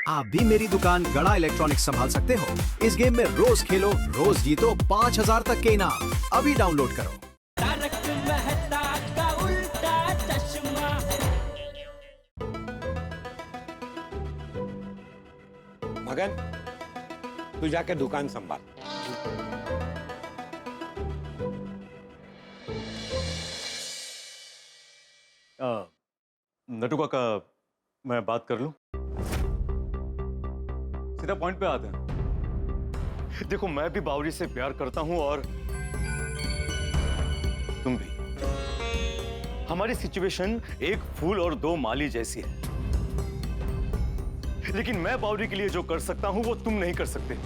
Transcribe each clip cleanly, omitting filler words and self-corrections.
आप भी मेरी दुकान गड़ा इलेक्ट्रॉनिक्स संभाल सकते हो। इस गेम में रोज खेलो, रोज जीतो 5,000 तक के इनाम। अभी डाउनलोड करो। तारक मेहता का उल्टा चश्मा। मगन, तू जाके दुकान संभाल। नटू काका, मैं बात कर लूं? सीधा पॉइंट पे आते हैं। देखो, मैं भी बावरी से प्यार करता हूं और तुम भी। हमारी सिचुएशन एक फूल और दो माली जैसी है, लेकिन मैं बावरी के लिए जो कर सकता हूं वो तुम नहीं कर सकते।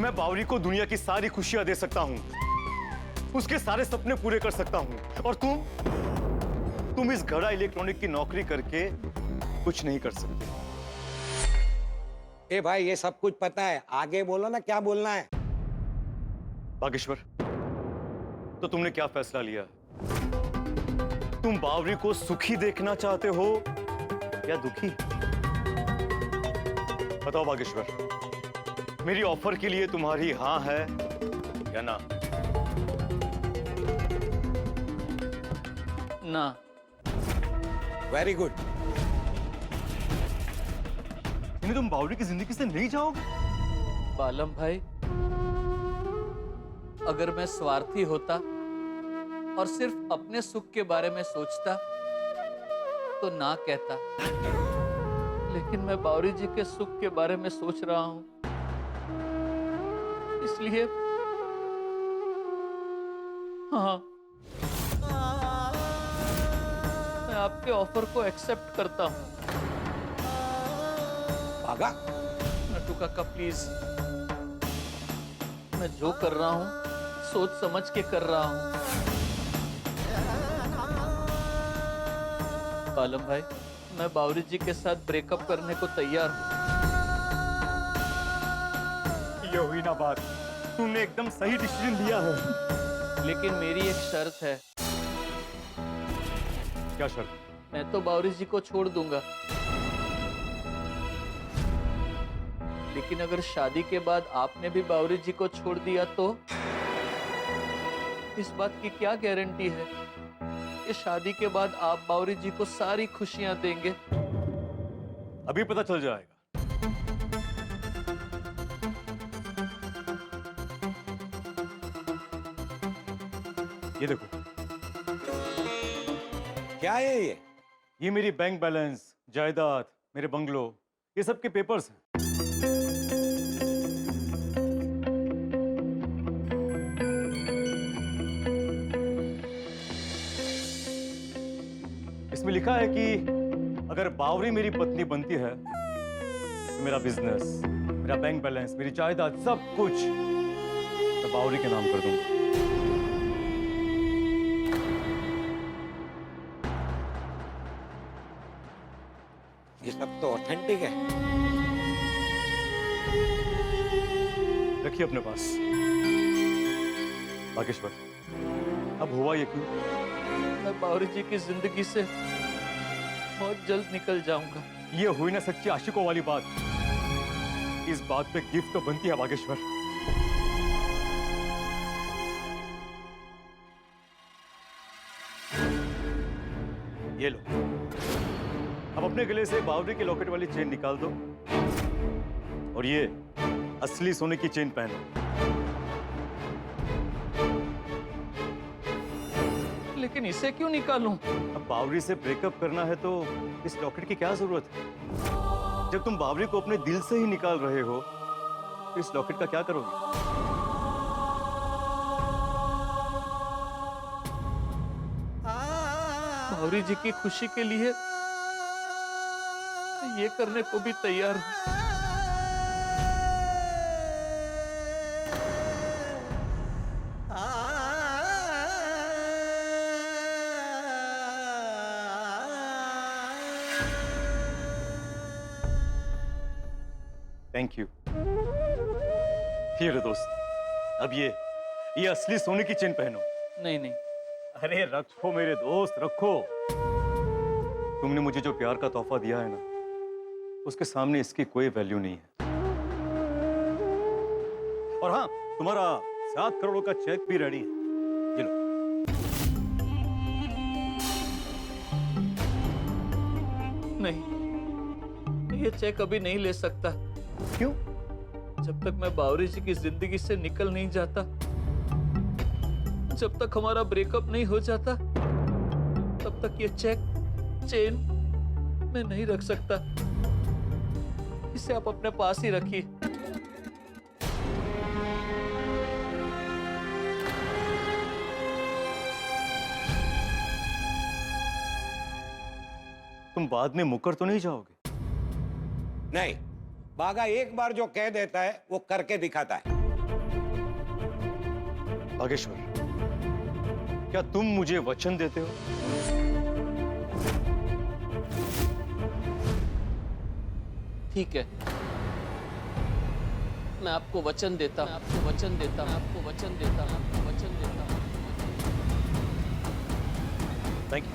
मैं बावरी को दुनिया की सारी खुशियां दे सकता हूं, उसके सारे सपने पूरे कर सकता हूं, और तुम इस घड़ा इलेक्ट्रॉनिक की नौकरी करके कुछ नहीं कर सकते। ए भाई, ये सब कुछ पता है, आगे बोलो ना, क्या बोलना है। बागेश्वर, तो तुमने क्या फैसला लिया? तुम बावरी को सुखी देखना चाहते हो या दुखी? बताओ बागेश्वर, मेरी ऑफर के लिए तुम्हारी हां है या ना? ना। Very good. यानी तुम बावरी की जिंदगी से नहीं जाओगे? बालम भाई, अगर मैं स्वार्थी होता और सिर्फ अपने सुख के बारे में सोचता तो ना कहता, लेकिन मैं बावरी जी के सुख के बारे में सोच रहा हूं, इसलिए हाँ, मैं आपके ऑफर को एक्सेप्ट करता हूं। भागा। नटू काका प्लीज, मैं जो कर रहा हूं सोच समझ के कर रहा हूं। बालम भाई, मैं बावरी जी के साथ ब्रेकअप करने को तैयार हूं। ये हुई ना बात, तुमने एकदम सही डिसीजन लिया है। लेकिन मेरी एक शर्त है। क्या शर्त? मैं तो बावरी जी को छोड़ दूंगा, लेकिन अगर शादी के बाद आपने भी बावरी जी को छोड़ दिया तो इस बात की क्या गारंटी है कि शादी के बाद आप बावरी जी को सारी खुशियां देंगे? अभी पता चल जाएगा। ये देखो, क्या है ये? ये मेरी बैंक बैलेंस, जायदाद, मेरे बंगलो, ये सब के पेपर्स हैं। इसमें लिखा है कि अगर बावरी मेरी पत्नी बनती है तो मेरा बिजनेस, मेरा बैंक बैलेंस, मेरी जायदाद, सब कुछ मैं बावरी के नाम कर दूंगा। ये सब तो ऑथेंटिक है। रखिए अपने पास। बागेश्वर, अब हुआ ये क्यों? मैं बावरी जी की जिंदगी से बहुत जल्द निकल जाऊंगा। ये हुई ना सच्ची आशिकों वाली बात। इस बात पे गिफ्ट तो बनती है बागेश्वर। ये लो, अब अपने गले से बावरी के लॉकेट वाली चेन निकाल दो और ये असली सोने की चेन पहनो। लेकिन इसे क्यों निकालूं? अब बावरी से ब्रेकअप करना है तो इस लॉकेट की क्या जरूरत है? जब तुम बावरी को अपने दिल से ही निकाल रहे हो तो इस लॉकेट का क्या करोगे? बावरी जी की खुशी के लिए ये करने को भी तैयार हूं। Thank you. ये लो दोस्त, अब ये असली सोने की चेन पहनो। नहीं नहीं, अरे रखो मेरे दोस्त, रखो। तुमने मुझे जो प्यार का तोहफा दिया है ना, उसके सामने इसकी कोई वैल्यू नहीं है। और हाँ, तुम्हारा 7 करोड़ का चेक भी रेडी है, ये लो। नहीं, ये चेक अभी नहीं ले सकता। क्यों? जब तक मैं बावरी जी की जिंदगी से निकल नहीं जाता, जब तक हमारा ब्रेकअप नहीं हो जाता, तब तक ये चेन मैं नहीं रख सकता। इसे आप अपने पास ही रखिए। तुम बाद में मुकर तो नहीं जाओगे? नहीं, बागा एक बार जो कह देता है वो करके दिखाता है। बागेश्वर, क्या तुम मुझे वचन देते हो? ठीक है, मैं आपको वचन देता हूं, आपको वचन देता हूं, आपको वचन देता हूं, आपको वचन देता हूं। Thank you.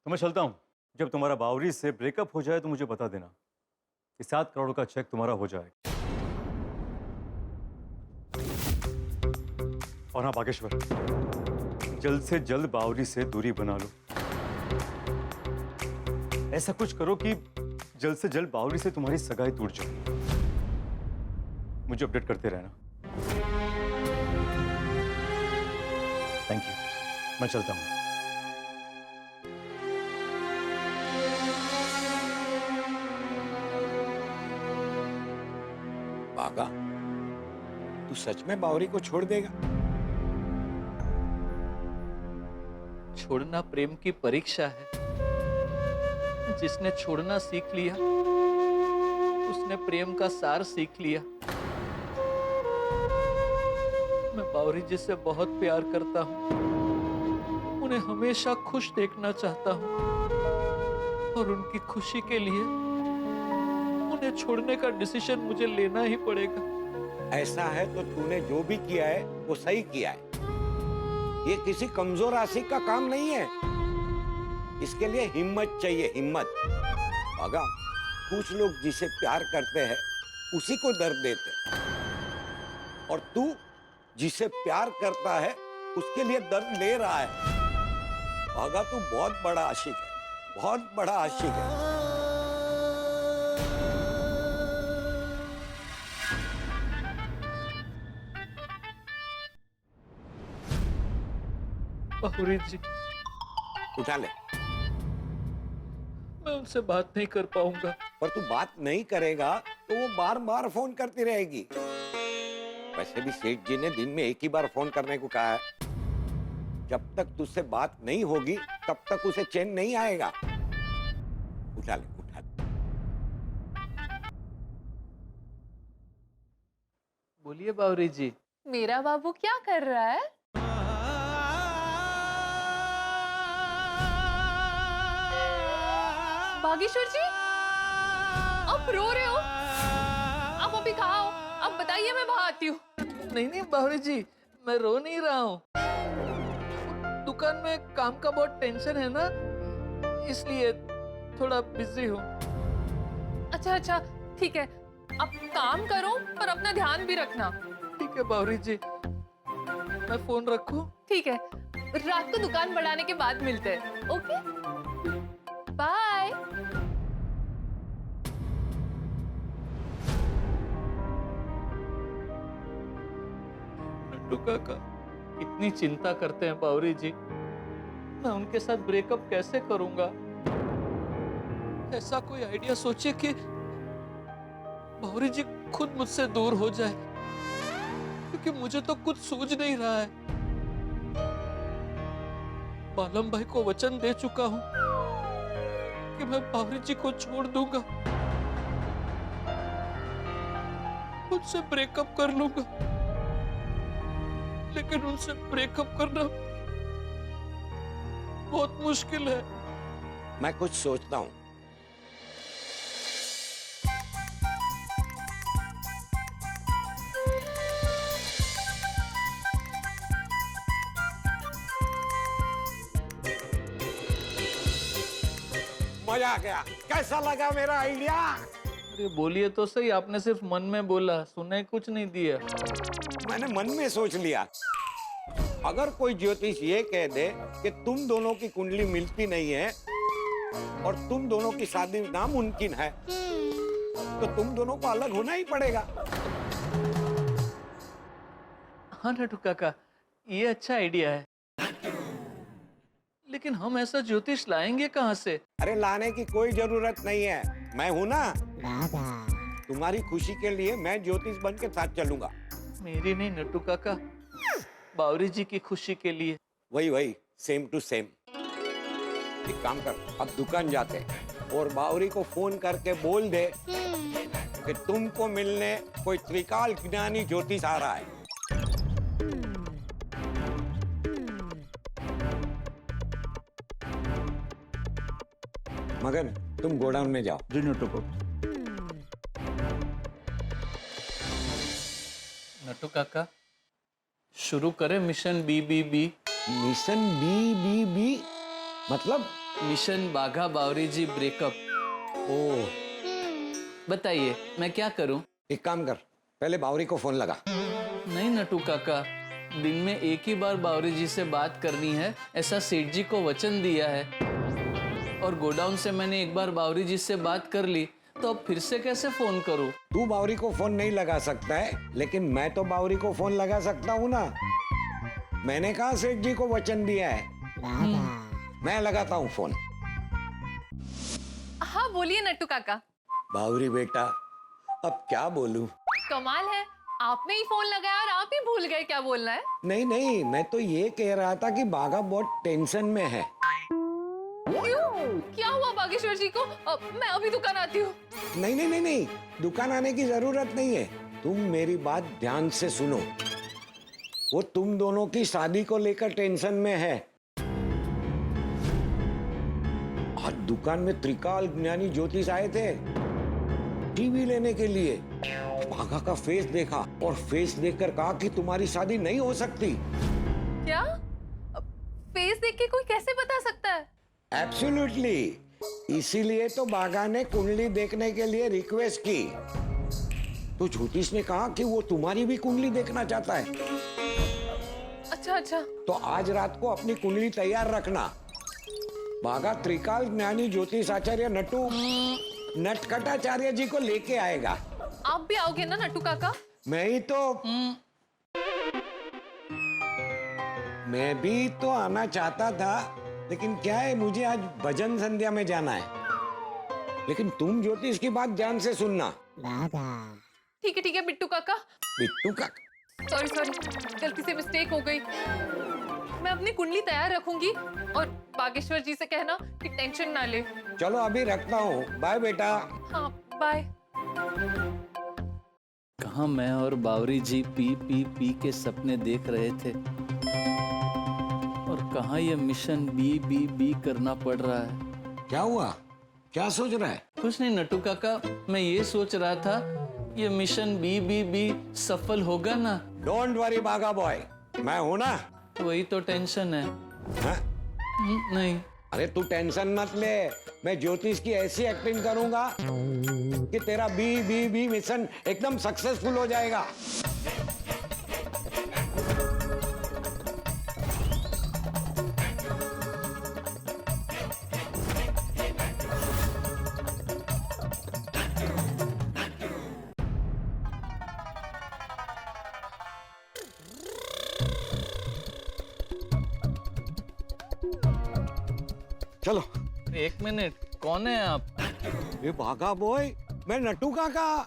तो मैं चलता हूं। जब तुम्हारा बावरी से ब्रेकअप हो जाए तो मुझे बता देना कि 7 करोड़ का चेक तुम्हारा हो जाएगा। और हाँ बागेश्वर, जल्द से जल्द बावरी से दूरी बना लो। ऐसा कुछ करो कि जल्द से जल्द बावरी से तुम्हारी सगाई टूट जाए। मुझे अपडेट करते रहना। थैंक यू, मैं चलता हूं। बागा, तू सच में बावरी को छोड़ देगा? छोड़ना प्रेम की परीक्षा है। जिसने छोड़ना सीख लिया, उसने प्रेम का सार सीख लिया। मैं बावरी जी से बहुत प्यार करता हूँ, उन्हें हमेशा खुश देखना चाहता हूँ, और उनकी खुशी के लिए उन्हें छोड़ने का डिसीजन मुझे लेना ही पड़ेगा। ऐसा है तो तूने जो भी किया है वो सही किया है। ये किसी कमजोर आशिक का काम नहीं है। इसके लिए हिम्मत चाहिए, हिम्मत। बागा, कुछ लोग जिसे प्यार करते हैं उसी को दर्द देते हैं, और तू जिसे प्यार करता है उसके लिए दर्द ले रहा है। बागा, तू बहुत बड़ा आशिक है, बहुत बड़ा आशिक है। बावरी जी, उठा ले। मैं उनसे बात नहीं कर पाऊंगा। पर तू बात नहीं करेगा तो वो बार बार फोन करती रहेगी। वैसे भी सेठ जी ने दिन में एक ही बार फोन करने को कहा है। जब तक तुझसे बात नहीं होगी तब तक उसे चैन नहीं आएगा। उठा ले, उठा ले। बोलिए बावरी जी। मेरा बाबू क्या कर रहा है? बागेश्वर जी, आप रो रहे हो? आप अभी कहाँ हो? आप बताइए, मैं वहां आती हूँ। नहीं बावरी जी, मैं रो नहीं रहा हूँ। दुकान में काम का बहुत टेंशन है ना, इसलिए थोड़ा बिजी हूँ। अच्छा, ठीक है। आप काम करो पर अपना ध्यान भी रखना। ठीक है बावरी जी, मैं फोन रखूं? ठीक है, रात को दुकान बढ़ाने के बाद मिलते हैं। Okay, bye. लड्डू काका इतनी चिंता करते हैं बावरी जी, मैं उनके साथ ब्रेकअप कैसे करूंगा? ऐसा कोई आइडिया सोचिए कि बावरी जी खुद मुझसे दूर हो जाए, क्योंकि मुझे तो कुछ सूझ नहीं रहा है। बालम भाई को वचन दे चुका हूं कि मैं बावरी जी को छोड़ दूंगा, उनसे ब्रेकअप कर लूंगा, लेकिन उनसे ब्रेकअप करना बहुत मुश्किल है। मैं कुछ सोचता हूँ। मजा आ गया। कैसा लगा मेरा आइडिया? अरे बोलिए तो सही, आपने सिर्फ मन में बोला, सुने कुछ नहीं दिया। मैंने मन में सोच लिया, अगर कोई ज्योतिष ये कह दे कि तुम दोनों की कुंडली मिलती नहीं है और तुम दोनों की शादी नामुमकिन है, तो तुम दोनों को अलग होना ही पड़ेगा। हाँ नटू काका, ये अच्छा आइडिया है, लेकिन हम ऐसा ज्योतिष लाएंगे कहाँ से? अरे लाने की कोई जरूरत नहीं है, मैं हूं ना। तुम्हारी खुशी के लिए मैं ज्योतिष बन के साथ चलूंगा। मेरी नहीं नटू काका, बावरी जी की खुशी के लिए। वही वही, सेम टू सेम। एक काम कर, अब दुकान जाते और बावरी को फोन करके बोल दे कि तुमको मिलने कोई त्रिकाल ज्ञानी ज्योतिष आ रहा है। मगन, तुम गोडाउन में जाओ। जी नटू को। नटू काका, शुरू करें मिशन BBB। मिशन BBB मतलब? मिशन बाघा बावरी जी ब्रेकअप। ओ, बताइए मैं क्या करूं? एक काम कर, पहले बावरी को फोन लगा। नहीं नटू काका, दिन में एक ही बार बावरी जी से बात करनी है, ऐसा सेठ जी को वचन दिया है। और गोडाउन से मैंने एक बार बावरी जी से बात कर ली, तो अब फिर से कैसे फोन करूं? तू बावरी को फोन नहीं लगा सकता है, लेकिन मैं तो बावरी को फोन लगा सकता हूँ ना। मैंने कहा सेठ जी को वचन दिया है। मैं लगाता हूँ फोन। हाँ बोलिए नट्टू काका। बावरी बेटा, अब क्या बोलूं? कमाल है, आपने ही फोन लगाया और आप ही भूल गए क्या बोलना है। नहीं नहीं, मैं तो ये कह रहा था कि बाघा बहुत टेंशन में है। क्यों? क्या हुआ बागेश्वर जी को? मैं अभी दुकान आती हूँ। नहीं नहीं नहीं नहीं, दुकान आने की जरूरत नहीं है। तुम मेरी बात ध्यान से सुनो। वो तुम दोनों की शादी को लेकर टेंशन में है। आज दुकान में त्रिकाल ज्ञानी ज्योतिष आए थे टीवी लेने के लिए। बाघा का फेस देखा और फेस देखकर कहा कि तुम्हारी शादी नहीं हो सकती। क्या? फेस देख के कोई कैसे बता सकता है? एब्सोल्युटली, इसीलिए तो बाघा ने कुंडली देखने के लिए रिक्वेस्ट की। तो ज्योतिष ने कहा कि वो तुम्हारी भी कुंडली देखना चाहता है। अच्छा अच्छा। तो आज रात को अपनी कुंडली तैयार रखना। बाघा त्रिकाल ज्ञानी ज्योतिष आचार्य नटखटाचार्य जी को लेके आएगा। आप भी आओगे ना नट्टू काका? मैं भी तो आना चाहता था, लेकिन क्या है, मुझे आज भजन संध्या में जाना है। लेकिन तुम ज्योतिष की बात ध्यान से सुनना। ठीक है बिट्टू काका। बिट्टू का? सॉरी गलती से मिस्टेक हो गई। मैं अपनी कुंडली तैयार रखूंगी और बागेश्वर जी से कहना कि टेंशन ना ले। चलो अभी रखता हूँ, बाय बेटा। हाँ बाय। कहाँ मैं और बावरी जी पी के सपने देख रहे थे, और कहाँ ये मिशन BBB करना पड़ रहा है। क्या हुआ? क्या सोच रहा है? कुछ नहीं नटू काका, मैं ये सोच रहा था ये मिशन BBB सफल होगा ना? डोंट वरी बाघा बॉय, मैं हूं ना। वही तो टेंशन है। हाँ? नहीं। अरे तू टेंशन मत ले, मैं ज्योतिष की ऐसी एक्टिंग करूंगा कि तेरा BBB मिशन एकदम सक्सेसफुल हो जाएगा। चलो। एक मिनट, कौन है आप? ये भागा बॉय, मैं नट्टू काका।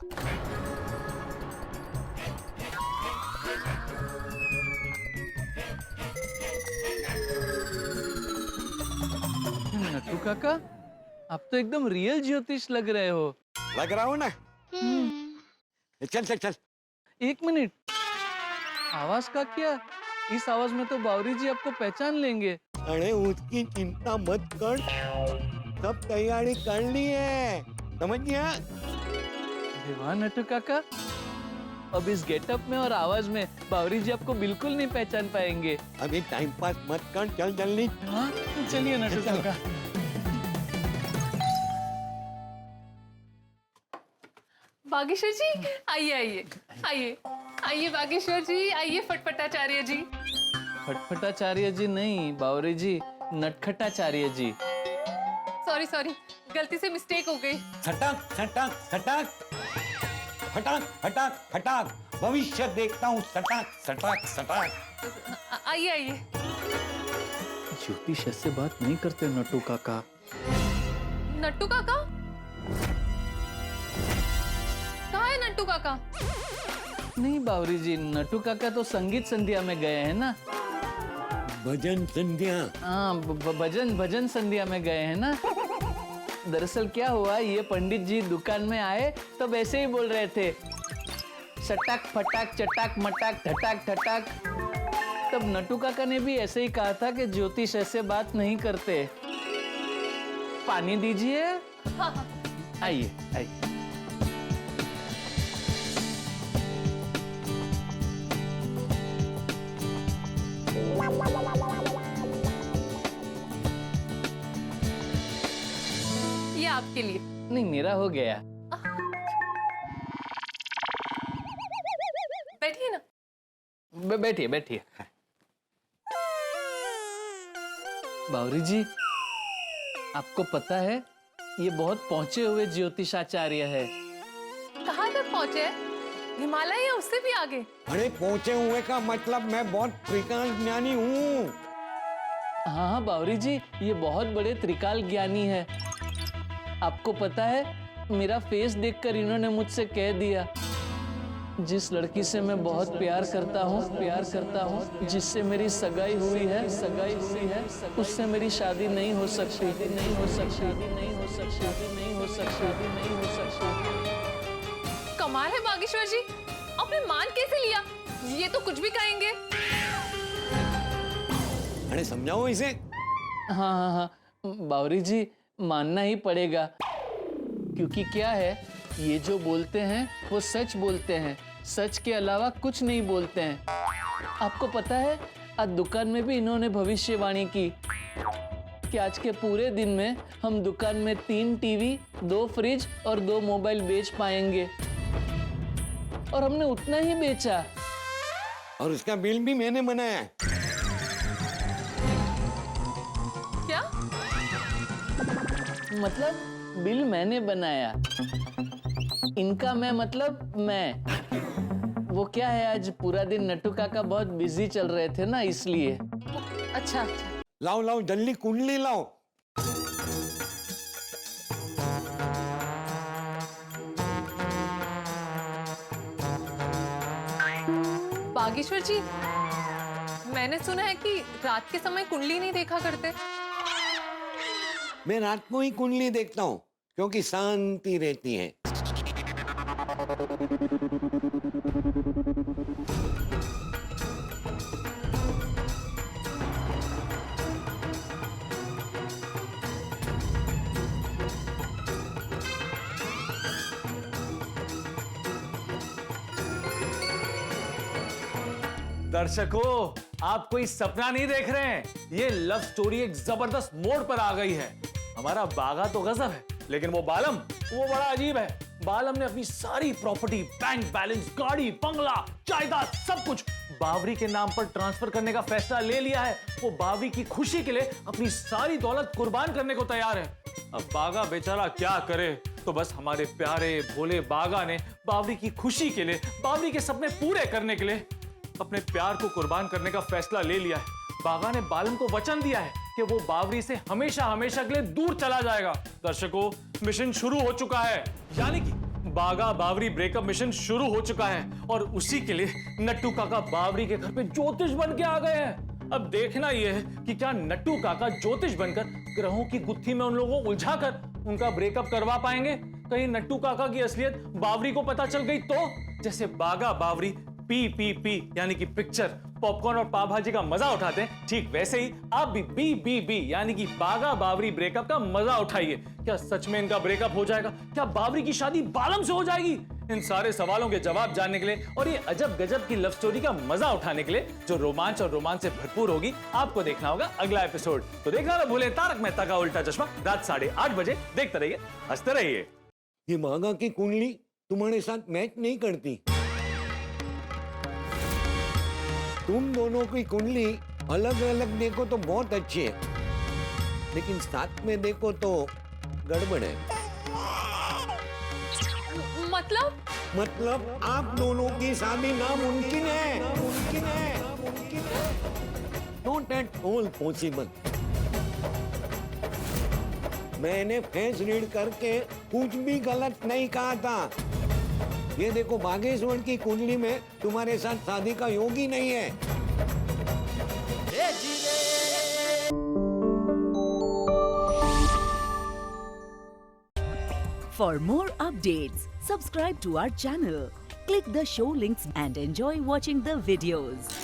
नट्टू काका, आप तो एकदम रियल ज्योतिष लग रहे हो। लग रहा हूं ना? चल चल चल। एक मिनट, आवाज का क्या? इस आवाज में तो बावरी जी आपको पहचान लेंगे। अरे उसकी चिंता मत कर, सब तैयारी कर ली है, समझ गया? वाह नट्टू काका, अब इस गेटअप में और आवाज में बावरी जी आपको बिल्कुल नहीं पहचान पाएंगे। अभी टाइम पास मत कर, चल जल्दी। हाँ चलिए नट्टू काका। बागेश्वर जी आइए आइए आइए आइए बागेश्वर जी आइए फटफटाचार्य जी। फटफटाचार्य जी नहीं बावरी जी, नटखटाचार्य जी। सॉरी सॉरी गलती से मिस्टेक हो गई। खटाक खटाक खटाक खटाक खटाक खटाक भविष्य देखता हूँ सटाक सटाक सटाक। आइए आइए। ज्योतिष ऐसे बात नहीं करते नट्टू काका। नट्टू काका कहाँ है नट्टू काका? नहीं बावरी जी, नट्टू काका तो संगीत संध्या में गए हैं ना। भजन संध्या। हाँ भजन संध्या में गए हैं ना। दरअसल क्या हुआ, ये पंडित जी दुकान में आए तब ऐसे ही बोल रहे थे, सटाक फटाक चटाक मटाक ठटाक ठटाक। तब नट्टू काका ने भी ऐसे ही कहा था कि ज्योतिष ऐसे बात नहीं करते। पानी दीजिए। हाँ हाँ। आइए आइए। ये आपके लिए। नहीं मेरा हो गया। बैठिए ना। बैठिए बैठिए। बावरी जी आपको पता है ये बहुत पहुंचे हुए ज्योतिषाचार्य है। कहाँ तक पहुँचे? हिमालय या उससे भी आगे? अरे पहुंचे हुए का मतलब मैं बहुत त्रिकाल ज्ञानी हूँ। हाँ हाँ बावरी जी, ये बहुत बड़े त्रिकाल ज्ञानी है। आपको पता है मेरा फेस देखकर इन्होंने मुझसे कह दिया, जिस लड़की से मैं बहुत प्यार करता हूँ, जिससे मेरी सगाई हुई है, उससे मेरी शादी नहीं हो सकती, नहीं हो सकती। कमाल है बागेश्वर जी, आपने मान कैसे लिया? ये तो कुछ भी कहेंगे। अरे समझाओ इसे। हाँ हाँ हाँ बावरी जी, मानना ही पड़ेगा, क्योंकि क्या है, ये जो बोलते हैं वो सच बोलते हैं, सच के अलावा कुछ नहीं बोलते हैं। आपको पता है आज दुकान में भी इन्होंने भविष्यवाणी की कि आज के पूरे दिन में हम दुकान में 3 टीवी, 2 फ्रिज और 2 मोबाइल बेच पाएंगे, और हमने उतना ही बेचा। और उसका बिल भी मैंने बनाया है। क्या? मतलब बिल मैंने बनाया, इनका मैं मतलब मैं। वो क्या है, आज पूरा दिन नट्टू काका बहुत बिजी चल रहे थे ना, इसलिए। अच्छा। लाओ लाओ जल्दी कुंडली लाओ। बागेश्वर जी, मैंने सुना है कि रात के समय कुंडली नहीं देखा करते। मैं रात को ही कुंडली देखता हूँ क्योंकि शांति रहती है। दर्शकों, आप कोई सपना नहीं देख रहे हैं, ये लव स्टोरी एक जबरदस्त मोड़ पर आ गई है। हमारा बागा तो गजब है, लेकिन वो बालम, वो बड़ा अजीब है। बालम ने अपनी सारी प्रॉपर्टी, बैंक बैलेंस, गाड़ी, बंगला, जायदाद, सब कुछ बावरी के नाम पर ट्रांसफर करने का फैसला ले लिया है। वो बावरी की खुशी के लिए अपनी सारी दौलत कुर्बान करने को तैयार है। अब बागा बेचारा क्या करे, तो बस हमारे प्यारे भोले बागा ने बावरी की खुशी के लिए, बावरी के सपने पूरे करने के लिए अपने प्यार को कुर्बान करने का फैसला ले लिया है। बागा ने बालम को वचन दिया है कि वो बावरी से हमेशा हमेशा के लिए दूर चला जाएगा। दर्शकों, मिशन शुरू हो चुका है, यानी कि बागा बावरी ब्रेकअप मिशन शुरू हो चुका है, और उसी के लिए नट्टू काका बावरी के घर पे ज्योतिष बन के आ गए हैं। अब देखना यह है कि क्या नट्टू काका ज्योतिष बनकर ग्रहों की गुत्थी में उन लोगों को उलझाकर उनका ब्रेकअप करवा पाएंगे। कहीं नट्टू काका की असलियत बावरी को पता चल गई तो, जैसे बागा बावरी PPP यानी कि पिक्चर, पॉपकॉर्न और पाव भाजी का मजा उठाते हैं, ठीक वैसे ही आप भी BBB यानी कि बागा बावरी ब्रेकअप का मजा उठाइए। क्या सच में इनका ब्रेकअप हो जाएगा? क्या बावरी की शादी बालम से हो जाएगी? इन सारे सवालों के जवाब जानने के लिए और ये अजब गजब की लव स्टोरी का मजा उठाने के लिए, जो रोमांच और रोमांच से भरपूर होगी, आपको देखना होगा अगला एपिसोड। तो देखना ना भूलें तारक मेहता का उल्टा चश्मा, रात 8:30 बजे। देखते रहिए, हंसते रहिए। ये बागा की कुंडली तुम्हारे साथ मैच नहीं करती। तुम दोनों की कुंडली अलग अलग देखो तो बहुत अच्छी है, लेकिन साथ में देखो तो गड़बड़ है। मतलब आप दोनों की शादी नामुमकिन है, नामुमकिन है, नामुमकिन है। Not at all possible। मैंने फेस रीड करके कुछ भी गलत नहीं कहा था। ये देखो, बागेश्वर की कुंडली में तुम्हारे साथ शादी का योग ही नहीं है। For more updates, subscribe to our channel, click the show links and enjoy watching the videos.